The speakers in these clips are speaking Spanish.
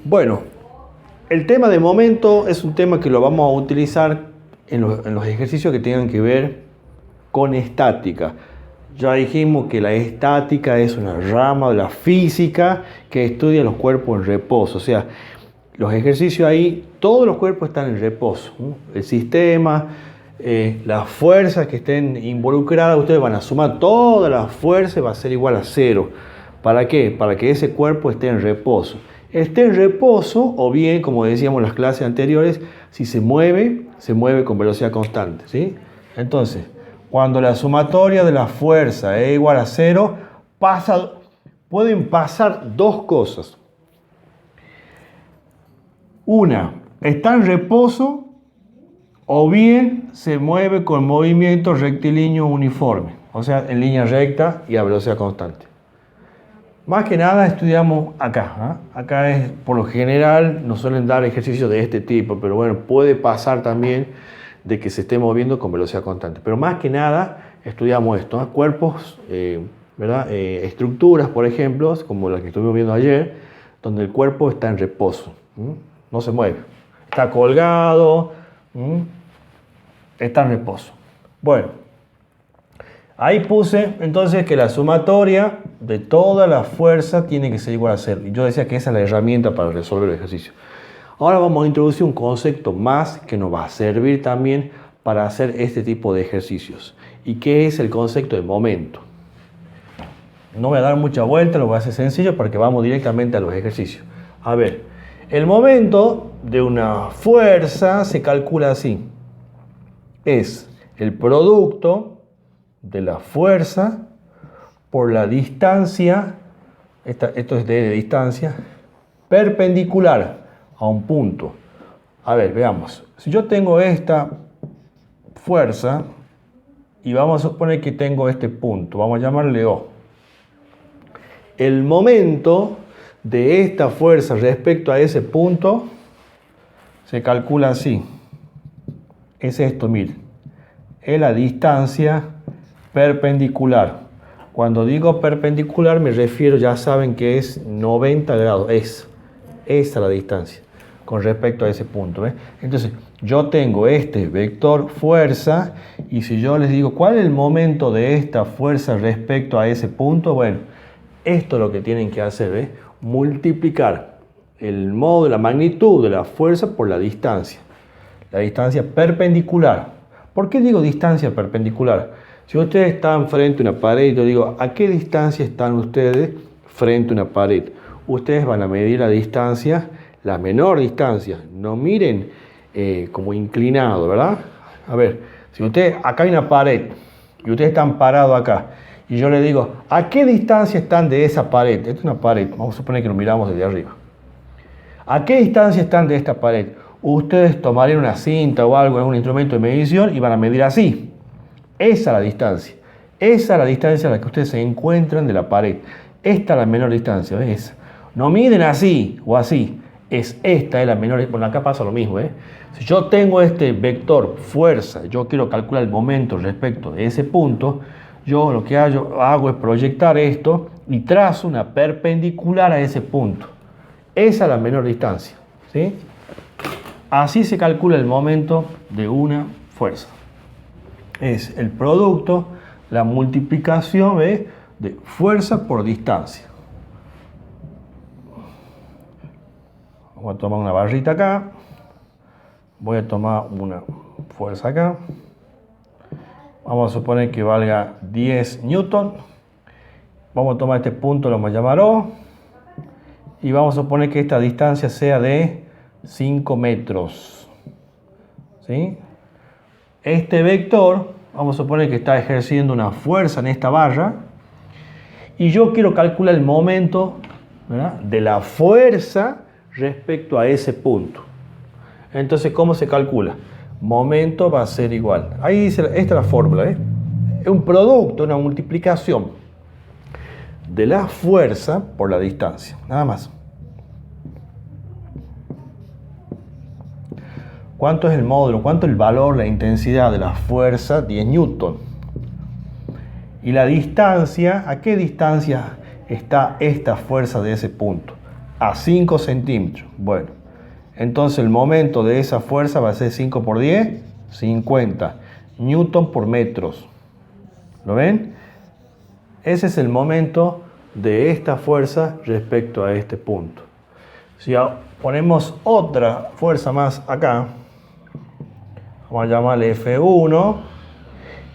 Bueno, el tema de momento es un tema que lo vamos a utilizar en los ejercicios que tengan que ver con estática. Ya dijimos que la estática es una rama de la física que estudia los cuerpos en reposo. O sea, los ejercicios ahí, todos los cuerpos están en reposo, ¿no? El sistema, las fuerzas que estén involucradas, ustedes van a sumar todas las fuerzas y va a ser igual a 0. ¿Para qué? Para que ese cuerpo esté en reposo. Esté en reposo, o bien, como decíamos en las clases anteriores, si se mueve con velocidad constante, ¿sí? Entonces, cuando la sumatoria de la fuerza es igual a 0, pueden pasar dos cosas. Una, está en reposo, o bien se mueve con movimiento rectilíneo uniforme, o sea, en línea recta y a velocidad constante. Más que nada estudiamos acá, ¿eh? Acá es, por lo general, nos suelen dar ejercicios de este tipo, pero bueno, puede pasar también de que se esté moviendo con velocidad constante. Pero más que nada estudiamos esto, ¿eh? Cuerpos, ¿verdad? Estructuras, por ejemplo, como las que estuvimos viendo ayer, donde el cuerpo está en reposo, no se mueve, está colgado, está en reposo. Bueno, ahí puse entonces que la sumatoria de toda la fuerza tiene que ser igual a 0. Y yo decía que esa es la herramienta para resolver el ejercicio. Ahora vamos a introducir un concepto más que nos va a servir también para hacer este tipo de ejercicios. ¿Y qué es el concepto de momento? No voy a dar mucha vuelta, lo voy a hacer sencillo porque vamos directamente a los ejercicios. A ver, el momento de una fuerza se calcula así. Es el producto de la fuerza por la distancia, esto es de distancia, perpendicular a un punto. A ver, veamos. Si yo tengo esta fuerza y vamos a suponer que tengo este punto, vamos a llamarle O. El momento de esta fuerza respecto a ese punto se calcula así. Es esto, miren. Es la distancia perpendicular. Cuando digo perpendicular me refiero, ya saben que es 90 grados. Esa es la distancia con respecto a ese punto, ¿ves? Entonces, yo tengo este vector fuerza y si yo les digo cuál es el momento de esta fuerza respecto a ese punto, bueno, esto es lo que tienen que hacer, ¿ves? Multiplicar el modo, la magnitud de la fuerza por la distancia perpendicular. ¿Por qué digo distancia perpendicular? Si ustedes están frente a una pared, yo digo, ¿a qué distancia están ustedes frente a una pared? Ustedes van a medir la distancia, la menor distancia. No miren como inclinado, ¿verdad? A ver, si ustedes, acá hay una pared y ustedes están parados acá, y yo les digo, ¿a qué distancia están de esa pared? Esta es una pared, vamos a suponer que lo miramos desde arriba. ¿A qué distancia están de esta pared? Ustedes tomarían una cinta o algo, algún instrumento de medición y van a medir así. Esa es la distancia. Esa es la distancia a la que ustedes se encuentran de la pared. Esta es la menor distancia, ¿ves? No miden así o así. Esta es la menor. Bueno, acá pasa lo mismo, ¿eh? Si yo tengo este vector fuerza, yo quiero calcular el momento respecto de ese punto, yo lo que hago es proyectar esto y trazo una perpendicular a ese punto. Esa es la menor distancia, ¿sí? Así se calcula el momento de una fuerza. Es el producto, la multiplicación de fuerza por distancia. Voy a tomar una barrita acá. Voy a tomar una fuerza acá. Vamos a suponer que valga 10 newton. Vamos a tomar este punto, lo vamos a llamar O. Y vamos a suponer que esta distancia sea de 5 metros. ¿Sí? Este vector, vamos a suponer que está ejerciendo una fuerza en esta barra. Y yo quiero calcular el momento, ¿verdad?, de la fuerza respecto a ese punto. Entonces, ¿cómo se calcula? Momento va a ser igual. Ahí dice, esta es la fórmula, ¿eh? Es un producto, una multiplicación de la fuerza por la distancia, nada más. ¿Cuánto es el módulo? ¿Cuánto es el valor, la intensidad de la fuerza? 10 newton. Y la distancia, ¿a qué distancia está esta fuerza de ese punto? a 5 centímetros. Bueno, entonces el momento de esa fuerza va a ser 5 por 10, 50 newton por metros. ¿Lo ven? Ese es el momento de esta fuerza respecto a este punto. Si ponemos otra fuerza más acá, vamos a llamarle F1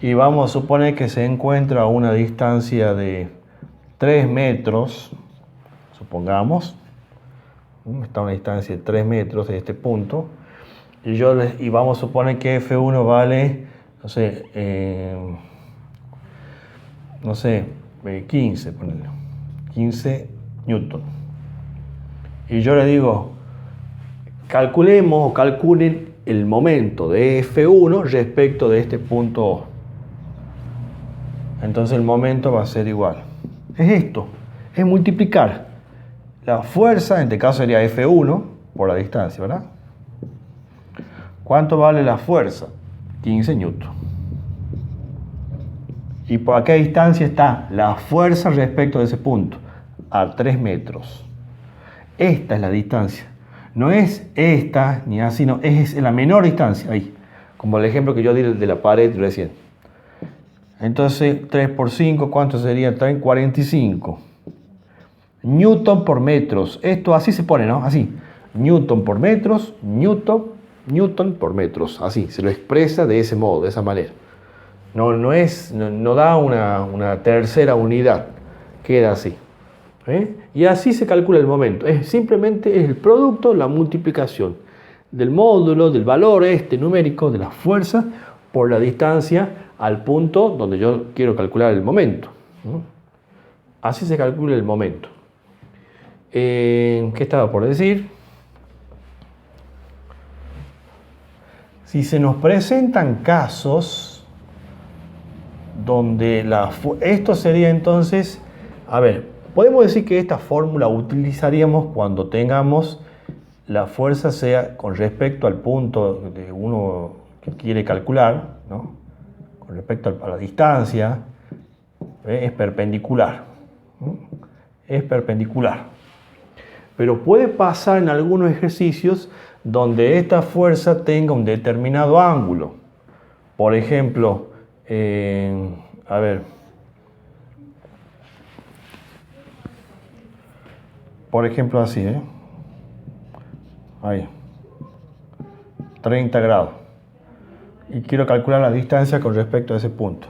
y vamos a suponer que se encuentra a una distancia de 3 metros, supongamos, está a una distancia de 3 metros de este punto, y vamos a suponer que F1 vale, no sé, 15, ponele, 15 newton. Y yo le digo, calculen el momento de F1 respecto de este punto O. Entonces el momento va a ser igual. Es esto, es multiplicar la fuerza, en este caso sería F1, por la distancia, ¿verdad? ¿Cuánto vale la fuerza? 15 newton. ¿Y por qué distancia está la fuerza respecto de ese punto? A 3 metros. Esta es la distancia. No es esta ni así, no, es la menor distancia, ahí. Como el ejemplo que yo di de la pared recién. Entonces, 3 por 5, ¿cuánto sería? 45. Newton por metros. Esto así se pone, ¿no? Así. Newton por metros, Newton por metros. Así, se lo expresa de ese modo, de esa manera. No da una tercera unidad. Queda así. Y así se calcula el momento. Simplemente es el producto, la multiplicación del módulo, del valor numérico, de la fuerza, por la distancia al punto donde yo quiero calcular el momento. Así se calcula el momento. ¿Qué estaba por decir? Si se nos presentan casos donde esto sería entonces, a ver, podemos decir que esta fórmula utilizaríamos cuando tengamos la fuerza sea con respecto al punto de uno que quiere calcular, ¿no? Con respecto a la distancia, es perpendicular. Es perpendicular. Pero puede pasar en algunos ejercicios donde esta fuerza tenga un determinado ángulo. Por ejemplo, a ver, por ejemplo así, ahí, 30 grados. Y quiero calcular la distancia con respecto a ese punto.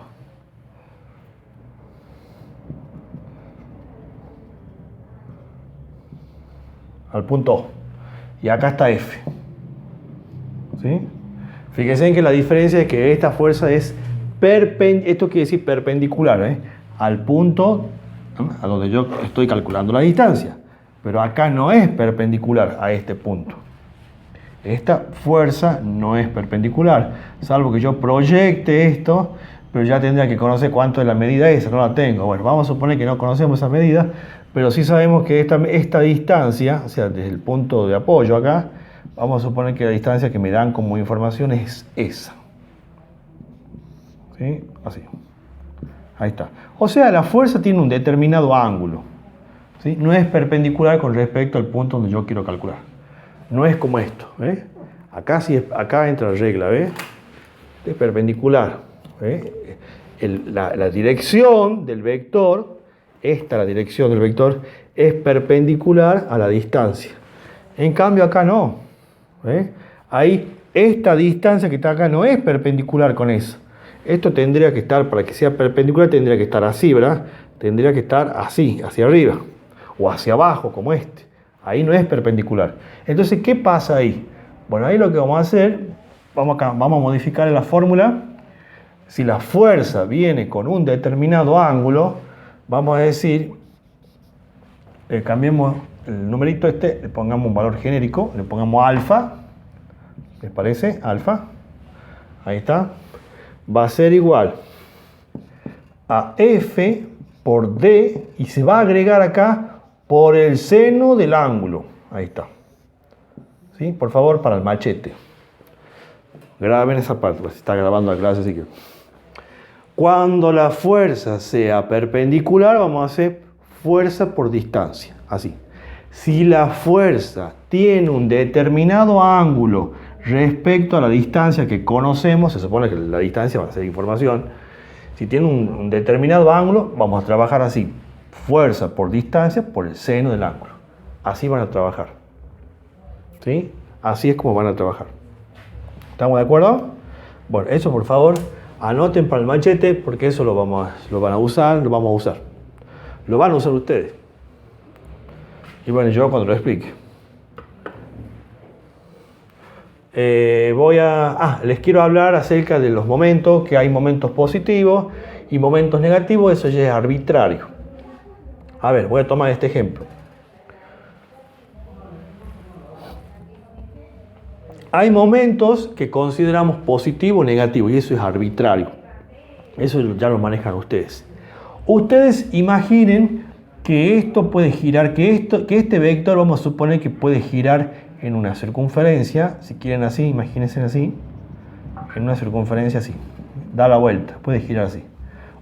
Al punto O. Y acá está F. ¿Sí? Fíjense en que la diferencia es que esta fuerza es esto quiere decir perpendicular, al punto, ¿no?, a donde yo estoy calculando la distancia. Pero acá no es perpendicular a este punto. Esta fuerza no es perpendicular, salvo que yo proyecte esto, pero ya tendría que conocer cuánto es la medida esa, no la tengo. Bueno, vamos a suponer que no conocemos esa medida, pero sí sabemos que esta distancia, o sea, desde el punto de apoyo acá, vamos a suponer que la distancia que me dan como información es esa. ¿Sí? Así. Ahí está. O sea, la fuerza tiene un determinado ángulo. ¿Sí? No es perpendicular con respecto al punto donde yo quiero calcular. No es como esto. Acá entra la regla, ¿ves? Es perpendicular. La dirección del vector, la dirección del vector, es perpendicular a la distancia. En cambio acá no. Ahí esta distancia que está acá no es perpendicular con esa. Esto tendría que estar, para que sea perpendicular, tendría que estar así, ¿verdad? Tendría que estar así, hacia arriba. O hacia abajo, como este. Ahí no es perpendicular. Entonces, ¿qué pasa ahí? Bueno, ahí lo que vamos a hacer, vamos a modificar la fórmula. Si la fuerza viene con un determinado ángulo, vamos a decir, cambiemos el numerito le pongamos un valor genérico, le pongamos alfa. ¿Les parece? Alfa. Ahí está. Va a ser igual a F por D y se va a agregar acá por el seno del ángulo. Ahí está. ¿Sí? Por favor, para el machete. Graben esa parte, pues está grabando la clase, así que. Cuando la fuerza sea perpendicular, vamos a hacer fuerza por distancia. Así. Si la fuerza tiene un determinado ángulo respecto a la distancia que conocemos, se supone que la distancia va a ser información, si tiene un determinado ángulo, vamos a trabajar así, fuerza por distancia por el seno del ángulo. Así van a trabajar. ¿Sí? Así es como van a trabajar. ¿Estamos de acuerdo? Bueno, eso por favor, anoten para el machete, porque eso lo van a usar. Lo van a usar ustedes. Y bueno, yo cuando lo explique. Les quiero hablar acerca de los momentos, que hay momentos positivos y momentos negativos, eso ya es arbitrario. A ver, voy a tomar este ejemplo. Hay momentos que consideramos positivo o negativo y eso es arbitrario. Eso ya lo manejan ustedes. Ustedes imaginen que esto puede girar, que este vector vamos a suponer que puede girar en una circunferencia, si quieren así, imagínense así, en una circunferencia así, da la vuelta, puede girar así.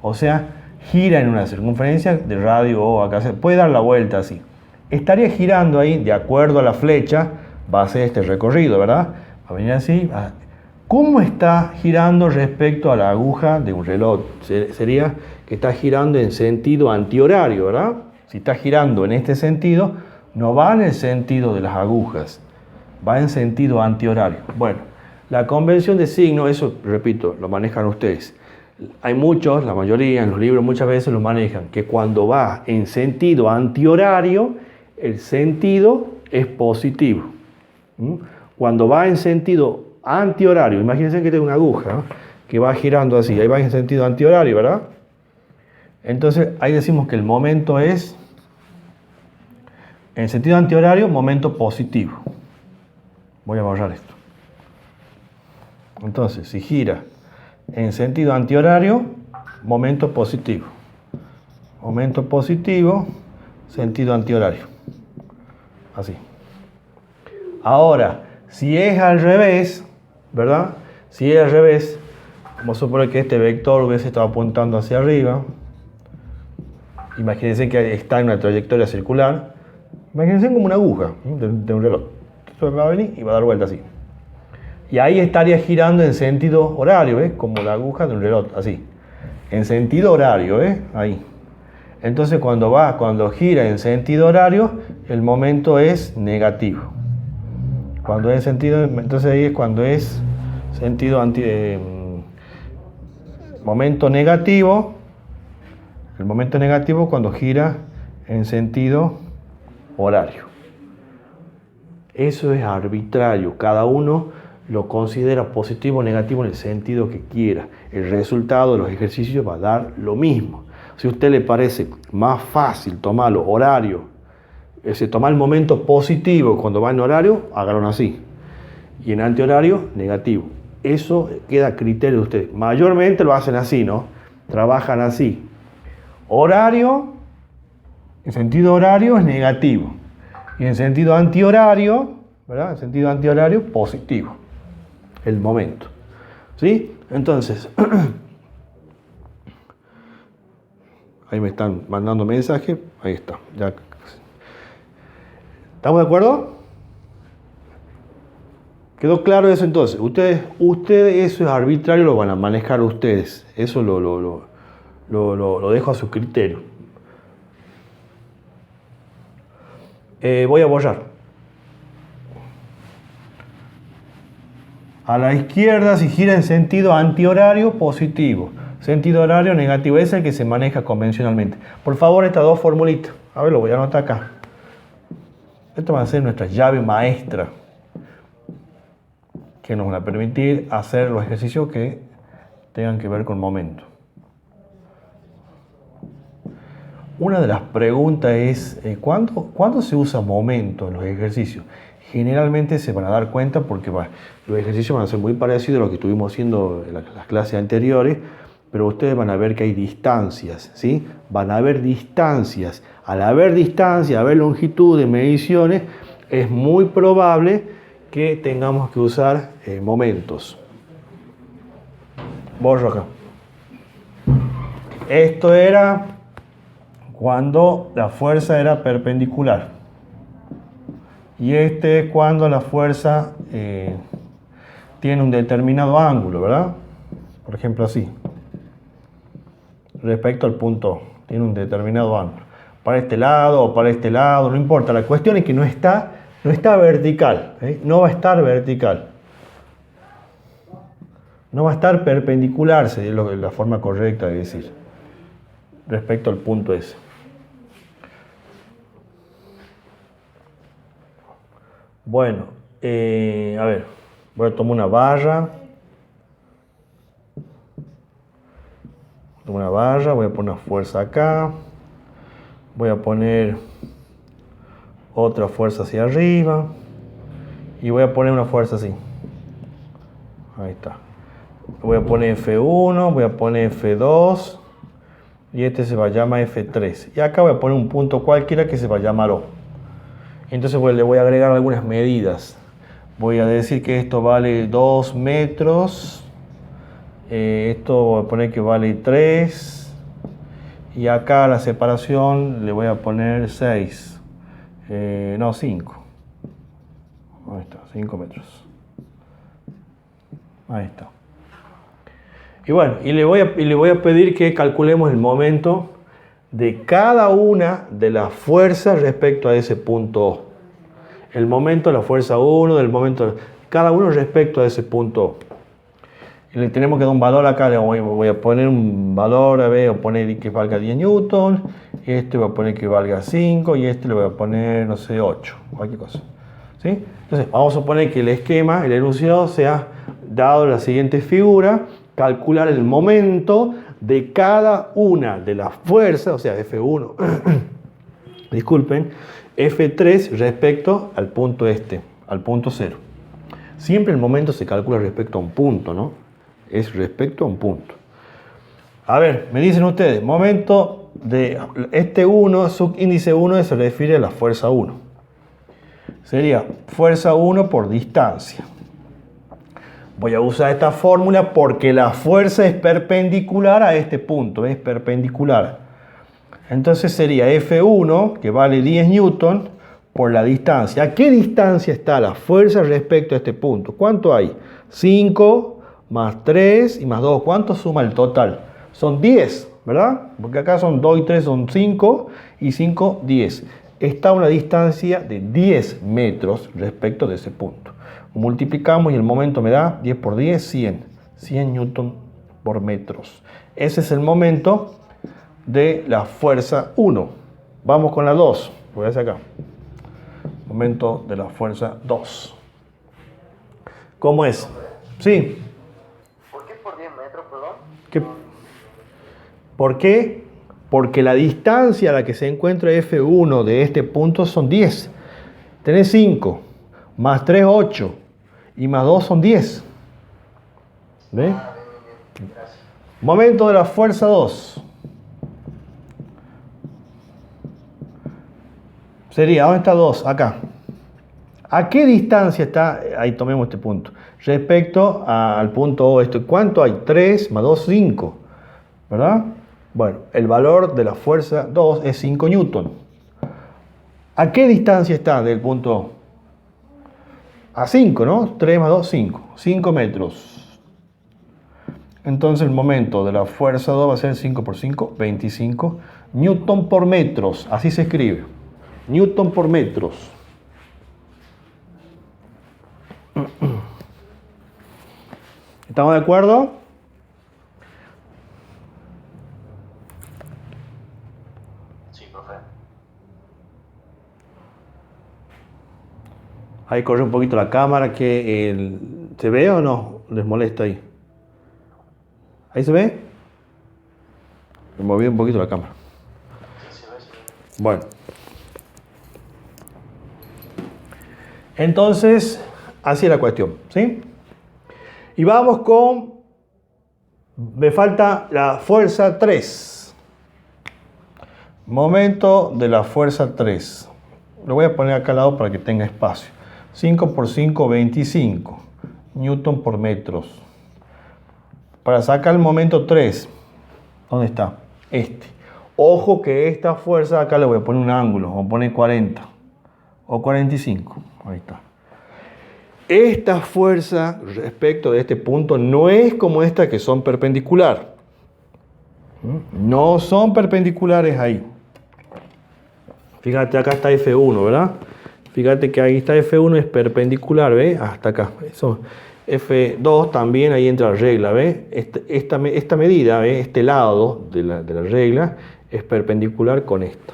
O sea, gira en una circunferencia de radio o acá, puede dar la vuelta así. Estaría girando ahí, de acuerdo a la flecha, va a ser este recorrido, ¿verdad? Va a venir así. ¿Cómo está girando respecto a la aguja de un reloj? Sería que está girando en sentido antihorario, ¿verdad? Si está girando en este sentido, no va en el sentido de las agujas, va en sentido antihorario. Bueno, la convención de signo, eso, repito, lo manejan ustedes. Hay muchos, la mayoría, en los libros muchas veces lo manejan, que cuando va en sentido antihorario, el sentido es positivo. Cuando va en sentido antihorario, imagínense que tengo una aguja, ¿no?, que va girando así, ahí va en sentido antihorario, ¿verdad? Entonces ahí decimos que el momento es, en sentido antihorario, momento positivo. Voy a borrar esto. Entonces, si gira en sentido antihorario, momento positivo. Momento positivo, sentido antihorario. Así. Ahora, si es al revés, ¿verdad? Si es al revés, vamos a suponer que este vector hubiese estado apuntando hacia arriba. Imagínense que está en una trayectoria circular. Imagínense como una aguja de un reloj. Esto va a venir y va a dar vuelta así. Y ahí estaría girando en sentido horario, ¿ves? Como la aguja de un reloj, así. En sentido horario, ¿ves? Ahí. Entonces cuando gira en sentido horario, el momento es negativo. Cuando es sentido, entonces ahí es cuando es sentido momento negativo. El momento negativo cuando gira en sentido horario. Eso es arbitrario. Cada uno lo considera positivo o negativo en el sentido que quiera. El resultado de los ejercicios va a dar lo mismo. Si a usted le parece más fácil tomarlo horario, tomar el momento positivo cuando va en horario, hágalo así. Y en antihorario, negativo. Eso queda a criterio de ustedes. Mayormente lo hacen así, ¿no? Trabajan así. Horario, en sentido horario es negativo. Y en sentido antihorario, ¿verdad? En sentido antihorario, positivo. El momento. ¿Sí? Entonces, ahí me están mandando mensajes. Ahí está. Ya. ¿Estamos de acuerdo? ¿Quedó claro eso entonces? Ustedes eso es arbitrario, lo van a manejar ustedes. Eso lo dejo a su criterio. Voy a borrar. A la izquierda, si gira en sentido antihorario, positivo. Sentido horario, negativo. Ese es el que se maneja convencionalmente. Por favor, estas dos formulitas. A ver, lo voy a anotar acá. Esto va a ser nuestra llave maestra, que nos va a permitir hacer los ejercicios que tengan que ver con momento. Una de las preguntas es, ¿cuándo se usa momento en los ejercicios? Generalmente se van a dar cuenta porque los ejercicios van a ser muy parecidos a lo que estuvimos haciendo en las clases anteriores, pero ustedes van a ver que hay distancias, ¿sí? Van a haber distancias. Al haber distancias, haber longitudes, mediciones, es muy probable que tengamos que usar momentos. Borro acá. Esto era cuando la fuerza era perpendicular. Y este es cuando la fuerza tiene un determinado ángulo, ¿verdad? Por ejemplo, así. Respecto al punto O, tiene un determinado ángulo. Para este lado o para este lado, no importa. La cuestión es que no está vertical, no va a estar vertical. No va a estar perpendicular, sería la forma correcta de decir, respecto al punto S. Bueno, a ver, voy a tomar una barra. Tomo una barra, voy a poner una fuerza acá. Voy a poner otra fuerza hacia arriba. Y voy a poner una fuerza así. Ahí está. Voy a poner F1, voy a poner F2. Y este se va a llamar F3. Y acá voy a poner un punto cualquiera que se va a llamar O. Entonces le voy a agregar algunas medidas. Voy a decir que esto vale 2 metros. Esto voy a poner que vale 3. Y acá la separación le voy a poner 6. No, 5. Ahí está, 5 metros. Ahí está. Y bueno, y le voy a pedir que calculemos el momento de cada una de las fuerzas respecto a ese punto O. El momento de la fuerza 1, del momento cada uno respecto a ese punto O. Y le tenemos que dar un valor acá, le voy a poner un valor, a ver, voy a poner que valga 10 newton, este voy a poner que valga 5 y este le voy a poner, no sé, 8, cualquier cosa. ¿Sí? Entonces, vamos a suponer que el esquema, el enunciado sea dado la siguiente figura, calcular el momento de cada una de las fuerzas, o sea, F1, disculpen, F3 respecto al punto al punto 0. Siempre el momento se calcula respecto a un punto, ¿no? Es respecto a un punto. A ver, me dicen ustedes, momento de este 1, subíndice 1 se refiere a la fuerza 1. Sería fuerza 1 por distancia. Voy a usar esta fórmula porque la fuerza es perpendicular a este punto, es perpendicular. Entonces sería F1, que vale 10 newton, por la distancia. ¿A qué distancia está la fuerza respecto a este punto? ¿Cuánto hay? 5 más 3 y más 2. ¿Cuánto suma el total? Son 10, ¿verdad? Porque acá son 2 y 3 son 5 y 5, 10. Está a una distancia de 10 metros respecto de ese punto. Multiplicamos y el momento me da 10 por 10, 100. 100 newton por metros. Ese es el momento de la fuerza 1. Vamos con la 2. Voy a hacer acá. Momento de la fuerza 2. ¿Cómo es? Sí. ¿Por qué por 10 metros, perdón? ¿Por qué? Porque la distancia a la que se encuentra F1 de este punto son 10. Tenés 5, más 3, 8, y más 2 son 10. ¿Ve? Bien. Gracias. Momento de la fuerza 2. Sería, ¿dónde está 2? Acá. ¿A qué distancia está? Ahí tomemos este punto. Respecto al punto O. ¿Cuánto hay? 3 más 2, 5. ¿Verdad? Bueno, el valor de la fuerza 2 es 5 newton. ¿A qué distancia está del punto O? A 5, ¿no? 3 más 2, 5. 5 metros. Entonces el momento de la fuerza 2 va a ser 5 por 5, 25 newton por metros. Así se escribe. Newton por metros. ¿Estamos de acuerdo? Sí, profe. Ahí corre un poquito la cámara. ¿Se ve o no? ¿Les molesta ahí? ¿Ahí se ve? Me moví un poquito la cámara. Sí, se ve. Bueno. Entonces, así es la cuestión, ¿sí? Y vamos con... Me falta la fuerza 3. Momento de la fuerza 3. Lo voy a poner acá al lado para que tenga espacio. 5 por 5, 25. Newton por metros. Para sacar el momento 3. ¿Dónde está? Este. Ojo que esta fuerza acá le voy a poner un ángulo. Vamos a poner 40. o 45. Ahí está. Esta fuerza respecto de este punto no es como esta que son perpendiculares. No son perpendiculares ahí. Fíjate, acá está F1, ¿verdad? Fíjate que ahí está F1, es perpendicular, ¿ves? Hasta acá. Eso, F2 también, ahí entra la regla, ¿ves? Esta medida, ¿ves? Este lado de la regla es perpendicular con esto.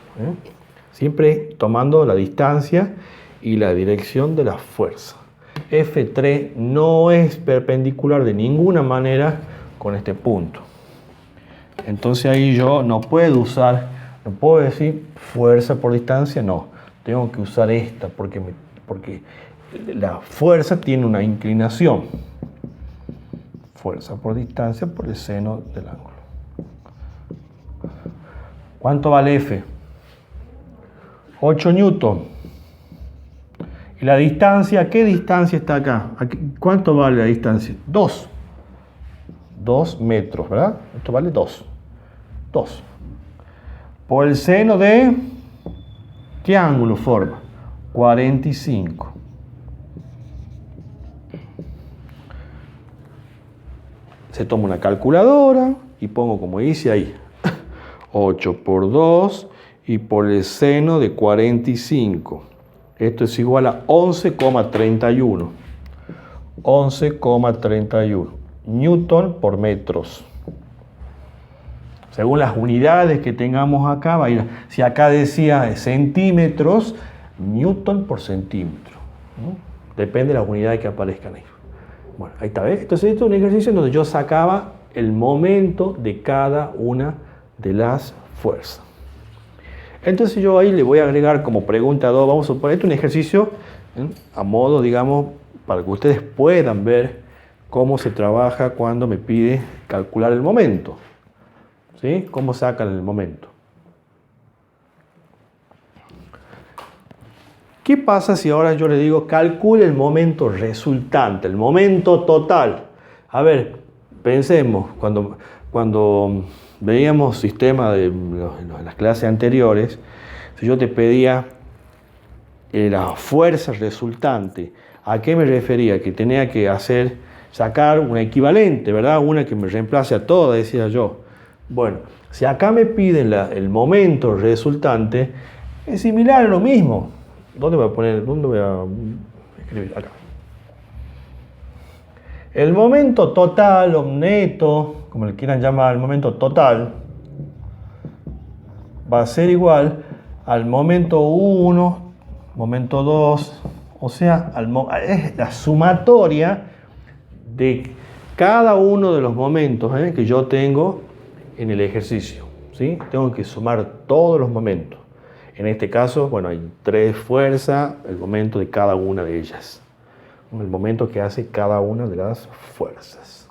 Siempre tomando la distancia y la dirección de la fuerza. F3 no es perpendicular de ninguna manera con este punto. Entonces ahí yo no puedo usar, no puedo decir fuerza por distancia, no. Tengo que usar esta porque la fuerza tiene una inclinación. Fuerza por distancia por el seno del ángulo. ¿Cuánto vale F? 8 newton. ¿Y la distancia? ¿Qué distancia está acá? ¿Cuánto vale la distancia? 2. 2 metros, ¿verdad? Esto vale 2. 2. Por el seno de... ¿Qué ángulo forma? 45. Se toma una calculadora y pongo como dice ahí. 8 por 2 y por el seno de 45. Esto es igual a 11,31. 11,31 newton por metros. Según las unidades que tengamos acá, va a ir. Si acá decía centímetros, newton por centímetro. Depende de las unidades que aparezcan ahí. Bueno, ahí está, ¿ves? Entonces, esto es un ejercicio en donde yo sacaba el momento de cada una de las fuerzas. Entonces yo ahí le voy a agregar como pregunta 2, vamos a suponer un ejercicio a modo, digamos, para que ustedes puedan ver cómo se trabaja cuando me pide calcular el momento. ¿Sí? ¿Cómo sacan el momento? ¿Qué pasa si ahora yo le digo calcule el momento resultante, el momento total? A ver, pensemos, cuando veíamos sistema de las clases anteriores, si yo te pedía la fuerza resultante, ¿a qué me refería? Que tenía que sacar una equivalente, ¿verdad? Una que me reemplace a toda, decía yo. Bueno, si acá me piden el momento resultante, es similar a lo mismo. ¿Dónde voy a poner? ¿Dónde voy a escribir? Acá. El momento total o neto, como le quieran llamar, el momento total, va a ser igual al momento 1, momento 2, o sea, es la sumatoria de cada uno de los momentos que yo tengo en el ejercicio. ¿Sí? Tengo que sumar todos los momentos. En este caso, bueno, hay 3 fuerzas, el momento de cada una de ellas. El momento que hace cada una de las fuerzas.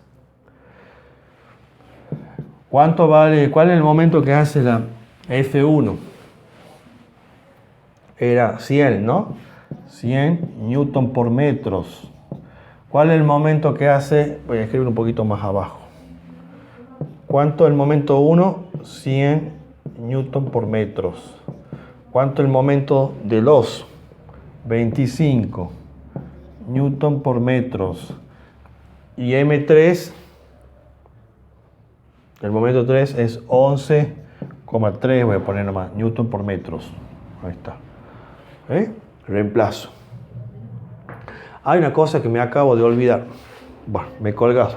¿Cuánto vale? ¿Cuál es el momento que hace la F1? Era 100, ¿no? 100 newton por metros. ¿Cuál es el momento que hace? Voy a escribir un poquito más abajo. ¿Cuánto es el momento 1? 100 newton por metros. ¿Cuánto es el momento de 2? 25 newton por metros. Y M3, el momento 3 es 11,3, voy a poner nomás, newton por metros. Ahí está. Reemplazo. Hay una cosa que me acabo de olvidar. Bueno, me he colgado.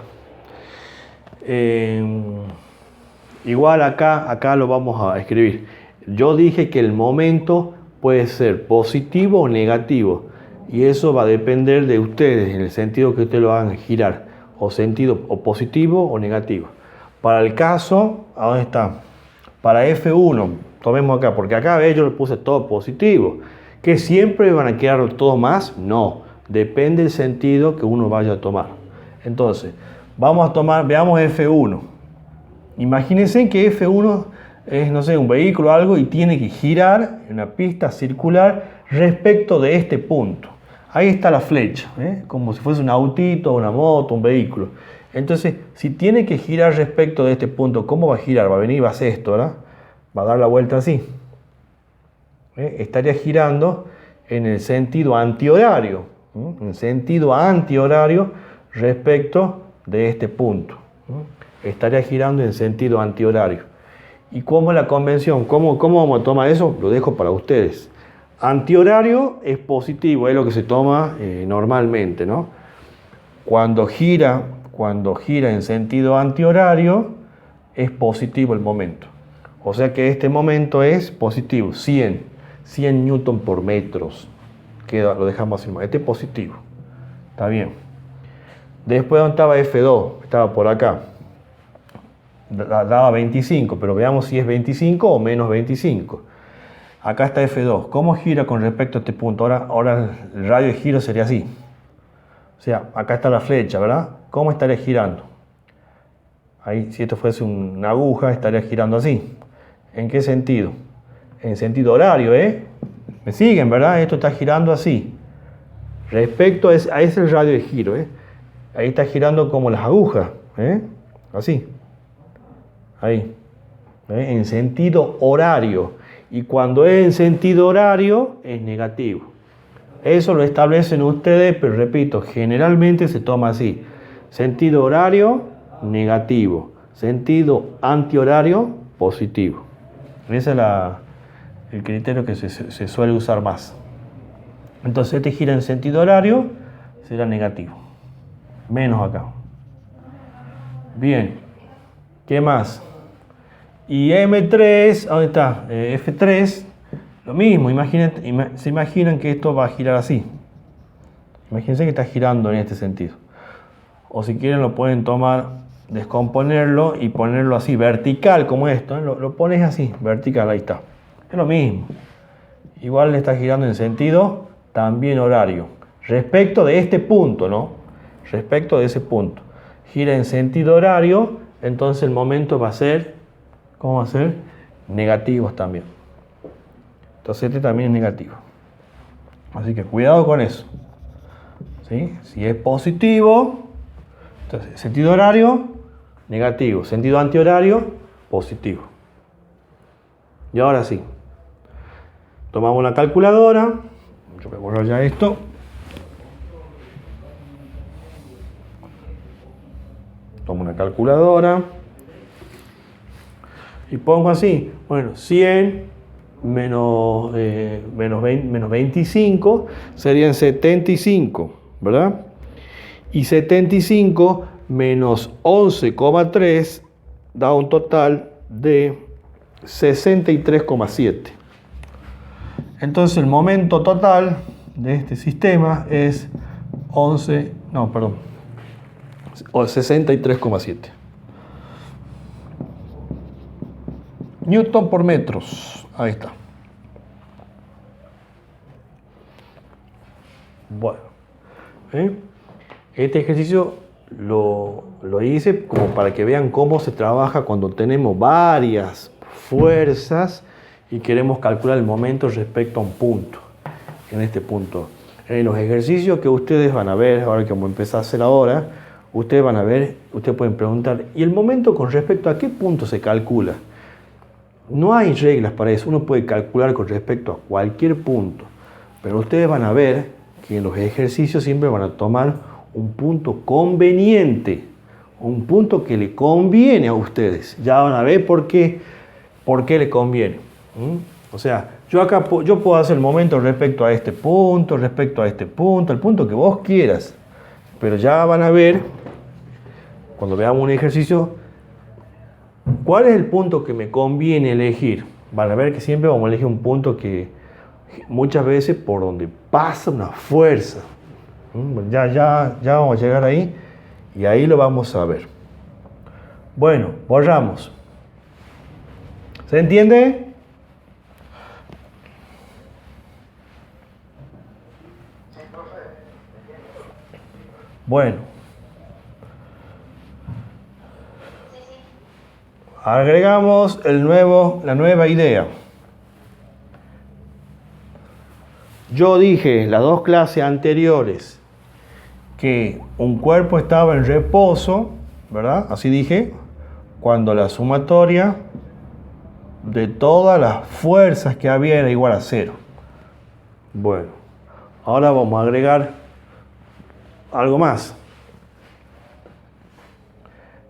Igual acá lo vamos a escribir. Yo dije que el momento puede ser positivo o negativo. Y eso va a depender de ustedes, en el sentido que ustedes lo hagan girar. O sentido o positivo o negativo. Para el caso, ¿a dónde está? Para F1, tomemos acá, porque acá yo le puse todo positivo. ¿Que siempre van a quedar todo más? No. Depende del sentido que uno vaya a tomar. Entonces, vamos a tomar, veamos F1. Imagínense que F1 es, no sé, un vehículo o algo y tiene que girar en una pista circular respecto de este punto. Ahí está la flecha, como si fuese un autito, una moto, un vehículo. Entonces, si tiene que girar respecto de este punto, ¿cómo va a girar? Va a venir, va a hacer esto, ¿verdad? Va a dar la vuelta así. Estaría girando en el sentido antihorario, en el sentido antihorario respecto de este punto. Estaría girando en sentido antihorario. ¿Y cómo es la convención? ¿Cómo vamos a tomar eso? Lo dejo para ustedes. Antihorario es positivo, es lo que se toma normalmente, ¿no? Cuando gira en sentido antihorario, es positivo el momento. O sea que este momento es positivo, 100 newton por metros. Lo dejamos así. Este es positivo. Está bien. Después, ¿dónde estaba F2? Estaba por acá. Daba 25, pero veamos si es 25 o menos 25. Acá está F2. ¿Cómo gira con respecto a este punto? Ahora el radio de giro sería así. O sea, acá está la flecha, ¿verdad? ¿Cómo estaría girando? Ahí, si esto fuese una aguja, estaría girando así. ¿En qué sentido? En sentido horario, ¿eh? ¿Me siguen, verdad? Esto está girando así. Respecto a ese es el radio de giro, ¿eh? Ahí está girando como las agujas, ¿eh? Así. Ahí. ¿Eh? En sentido horario. Y cuando es en sentido horario, es negativo. Eso lo establecen ustedes, pero repito, generalmente se toma así. Sentido horario, negativo. Sentido antihorario, positivo. Ese es el criterio que se suele usar más. Entonces este gira en sentido horario, será negativo. Menos acá. Bien. ¿Qué más? Y M3, ¿dónde está? F3, lo mismo. Se imaginan que esto va a girar así. Imagínense que está girando en este sentido. O si quieren lo pueden tomar, descomponerlo y ponerlo así, vertical como esto, ¿eh? Lo pones así, vertical, ahí está. Es lo mismo. Igual le está girando en sentido también horario. Respecto de este punto, ¿no? Respecto de ese punto. Gira en sentido horario, entonces el momento va a ser, ¿cómo va a ser? Negativos también. Entonces este también es negativo. Así que cuidado con eso. ¿Sí? Si es positivo, entonces sentido horario, negativo. Sentido antihorario, positivo. Y ahora sí. Tomamos la calculadora. Yo voy a borrar ya esto. Tomo una calculadora. Y pongo así. Bueno, 100 menos 25 serían 75, ¿verdad? Y 75 menos 11,3 da un total de 63,7. Entonces el momento total de este sistema es 63,7 Newton por metros. Ahí está. Bueno, este ejercicio lo hice como para que vean cómo se trabaja cuando tenemos varias fuerzas y queremos calcular el momento respecto a un punto. En este punto, en los ejercicios que ustedes van a ver, ahora que vamos a empezar a hacer ahora, ustedes van a ver, ustedes pueden preguntar, ¿y el momento con respecto a qué punto se calcula? No hay reglas para eso, uno puede calcular con respecto a cualquier punto, pero ustedes van a ver que en los ejercicios siempre van a tomar un punto conveniente, un punto que le conviene a ustedes. Ya van a ver por qué le conviene. O sea, yo puedo hacer el momento respecto a este punto, el punto que vos quieras, pero ya van a ver, cuando veamos un ejercicio, ¿cuál es el punto que me conviene elegir? Van a ver que siempre vamos a elegir un punto que muchas veces por donde pasa una fuerza. Ya vamos a llegar ahí y ahí lo vamos a ver. Bueno, borramos. ¿Se entiende? Bueno. Agregamos la nueva idea. Yo dije en las dos clases anteriores que un cuerpo estaba en reposo, ¿verdad? Así dije, cuando la sumatoria de todas las fuerzas que había era igual a 0. Bueno. Ahora vamos a agregar algo más.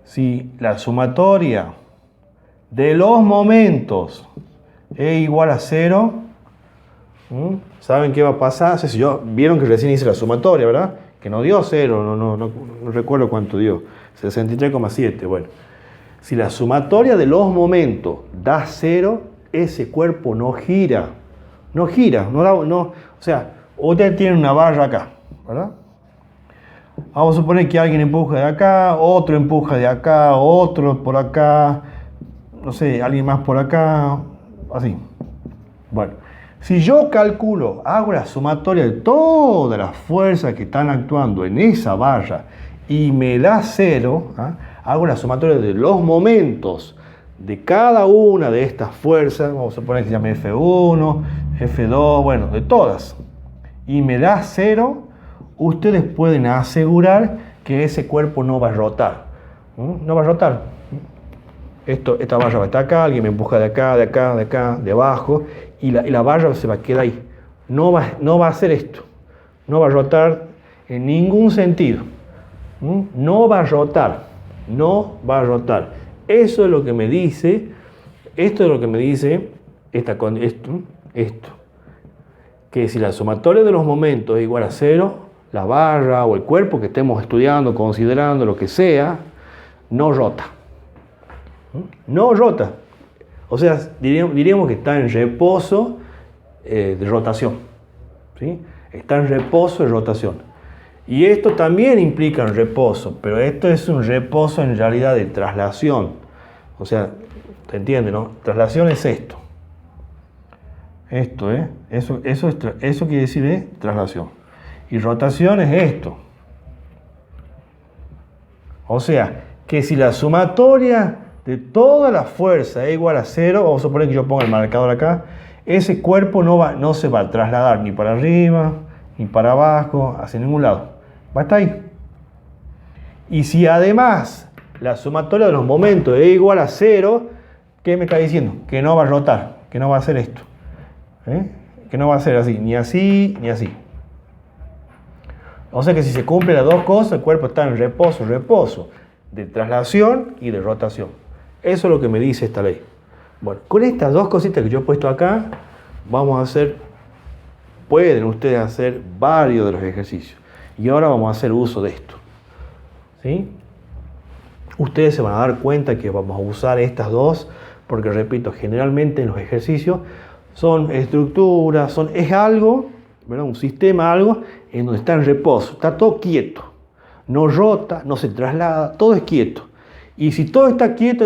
Si la sumatoria de los momentos es igual a 0, ¿saben qué va a pasar? Si vieron que recién hice la sumatoria, ¿verdad? Que no dio 0, no recuerdo cuánto dio. 63,7. Bueno, si la sumatoria de los momentos da 0, ese cuerpo no gira. No gira. O sea, usted tiene una barra acá, ¿verdad? Vamos a suponer que alguien empuja de acá, otro empuja de acá, otro por acá, no sé, alguien más por acá, así. Bueno, si yo calculo, hago la sumatoria de todas las fuerzas que están actuando en esa barra y me da 0, hago la sumatoria de los momentos de cada una de estas fuerzas, vamos a suponer que se llame F1, F2, bueno, de todas, y me da 0, ustedes pueden asegurar que ese cuerpo no va a rotar. No va a rotar. Esta barra va a estar acá, alguien me empuja de acá, de acá, de acá, de abajo, y la barra se va a quedar ahí. No va a hacer esto. No va a rotar en ningún sentido. No va a rotar. No va a rotar. Eso es lo que me dice, esto es lo que me dice esto. Que si la sumatoria de los momentos es igual a 0, la barra o el cuerpo que estemos estudiando, considerando, lo que sea, no rota. No rota. O sea, diríamos que está en reposo de rotación. ¿Sí? Está en reposo de rotación. Y esto también implica un reposo, pero esto es un reposo en realidad de traslación. O sea, ¿te entiende, no? Traslación es esto. Esto, eso quiere decir traslación. Y rotación es esto. O sea, que si la sumatoria de toda la fuerza es igual a 0, vamos a suponer que yo ponga el marcador acá, ese cuerpo no se va a trasladar ni para arriba, ni para abajo, hacia ningún lado. Va a estar ahí. Y si además la sumatoria de los momentos es igual a 0, ¿qué me está diciendo? Que no va a rotar, que no va a hacer esto. Que no va a ser así, ni así, ni así. O sea que si se cumplen las dos cosas, el cuerpo está en reposo de traslación y de rotación. Eso es lo que me dice esta ley. Bueno, con estas dos cositas que yo he puesto acá, pueden ustedes hacer varios de los ejercicios. Y ahora vamos a hacer uso de esto. ¿Sí? Ustedes se van a dar cuenta que vamos a usar estas dos, porque repito, generalmente en los ejercicios son estructuras, es algo, ¿verdad? Un sistema, algo en donde está en reposo, está todo quieto, no rota, no se traslada, todo es quieto. Y si todo está quieto,